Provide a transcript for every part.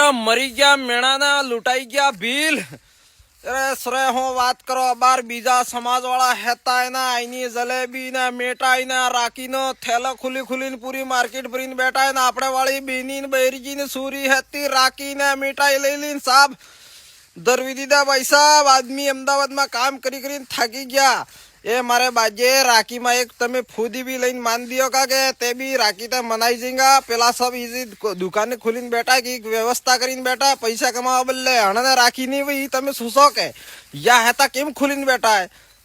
ગયા મરી ગયા મેણાના લૂંટાઈ ગયા ભીલ અરે સરે હું વાત કરો બાર બીજા સમાજ વાળા હેતા એના આઈની જલેબી ને મેટાઈ ને રાખી નો થેલો ખુલી પૂરી માર્કેટ ભરીને બેઠા ને આપણે વાળી બેની ને બૈરીજી ને સુરી હેતી રાખી ને મેટાઈ લઈ લઈને સાહેબ દરવી દીધા ભાઈ સાહેબ આદમી અમદાવાદમાં કામ કરીને થાકી ગયા એ મારે બાજે રાખીમાં એક તમે ફૂદી બી લઈને मान दियो का के ते भी राखी ते मनाई जाएगा पेला सब इजी दुकान खोलीने बैठा की व्यवस्था કરીને બેઠા પૈસા કમાવા બદલે હણને રાખી નહીં ભાઈ તમે સુસો કે યા હેતા કેમ ખોલીને બેઠા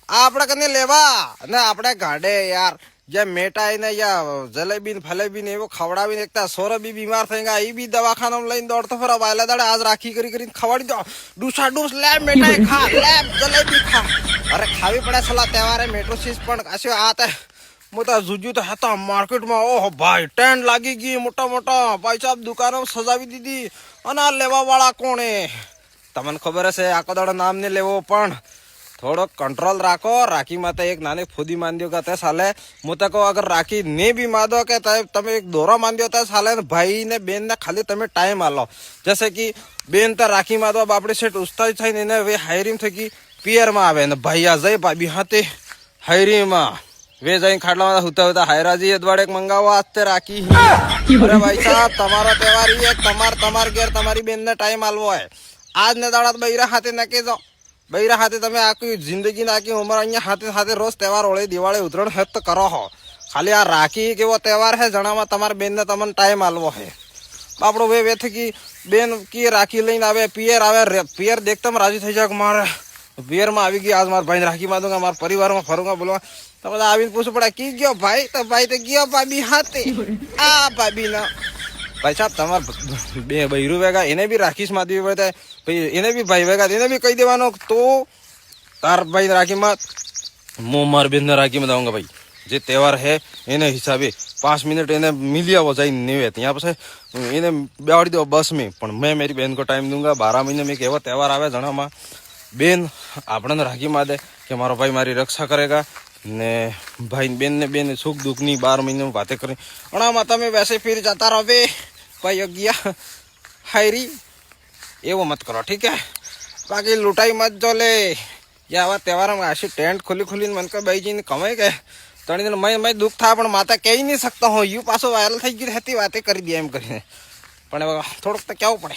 આ આપણે કને લેવા અને આપણે ગાડે યાર જે મેટાઈ ને યા જલેબી ને ફલેબી ને એવો ખવડાવીને એકતા સોર બી બીમાર થઈ ગયા એ બી દવાખાનામાં લઈને દોડતો ફરો વાયલા દાડે આજ રાખી કરીને ખવડી દો ડૂસા ડૂસ લે મેટાઈ ખા લે જલેબી ખા અરે ખાવી પડે સલા તહેવારે મેટ્રો સીસ પણ કાશ્યો આ તે મોટા જુજુ તો હતા માર્કેટમાં ઓહો ભાઈ ટેન્ટ લાગી ગઈ મોટા ભાઈ સાહેબ દુકાનો સજાવી દીધી અને આ લેવા વાળા કોણે તમને ખબર હશે આખો દાડો નામ ને લેવો પણ થોડો कंट्रोल રાખો રાખી માતે એક નાની ફૂદી માંડ્યો કે તે સાલે મોતે કહો અગર રાખી ને બી માદો કે તમે એક દોરો માંડ્યો તે સાલે ભાઈ ને બેન ને ખાલી તમે ટાઈમ આલો જैसे कि બેન તો રાખી માદો બાપડી સેટ ઉસ્તાદ થઈને ને વે હાયરીમ થકી પિયર માં આવે ને ભાઈ આ જઈ ભાભી હાથે હાયરીમાં વે જઈ ખાડલા હોતા હાયરાજી અદવાડે મંગાવો આતે રાખી અરે ભાઈ સાહેબ તમારો તહેવાર ઈ તમાર ઘેર તમારી બેન ને ટાઈમ આલવો હોય આજ ને દાડા બૈરા હાથે નકે જો બૈરા હાથે તમે આખી જિંદગી નાખી ઉંમર અહીંયા હાથે રોજ તહેવાર હોળી દિવાળી ઉતરણ હેત કરો હો ખાલી આ રાખી કેવો તહેવાર હે જણામાં તમારા બેન ને તમને ટાઈમ આલવો હે બાપડો વે થકી બેન કી રાખી લઈને આવે પિયર દેખતા રાજી થઈ જાય મારે પિયર માં આવી ગઈ આજ મારા ભાઈ રાખી માં દઉંગા મારા પરિવારમાં ફરુંગા બોલવા તો બધા આવીને પૂછવું પડે કી ગયો ભાઈ તો ગયો ભાભી હાથે આ ભાભી ના ભાઈ સાહેબ તમાર બે બૈરું વેગા એને બી રાખીશ માં દેવી પડે ભાઈ એને બી ભાઈ વેગા એને બી કહી દેવાનો તો તાર ભાઈ રાખીમાં હું માર બેન રાખીમાં દઉંગા ભાઈ જે તહેવાર હે એને હિસાબે 5 मिनट એને मिली आवो जाए नहीं ત્યાં પછી એને બેવાડી દો બસ में પણ मैं मेरी बहन को टाइम दूंगा 12 महीने में एक एवो तहेवार आवे जणाમાં બેન આપણને રાખી માં દે કે મારો ભાઈ મારી રક્ષા કરેગા ને ભાઈ બેન ને બેન સુખ દુઃખ ની 12 महीने में बातें करें અણામાં તમે वैसे फिर जाता रहो भाई योगिया हायरी एवो मत करो ठीक है बाकी लुटाई मत जो ले या आवा तहेवार में ऐसी टेंट खुली मन को भाई जी ने कमाई गए तणी दिन मैं दुख था पण माता कही नहीं सकता हूँ यू पासो वायरल थी गई बातें कर दिया एम કરીને પણ થોડુંક તો કેવું પડે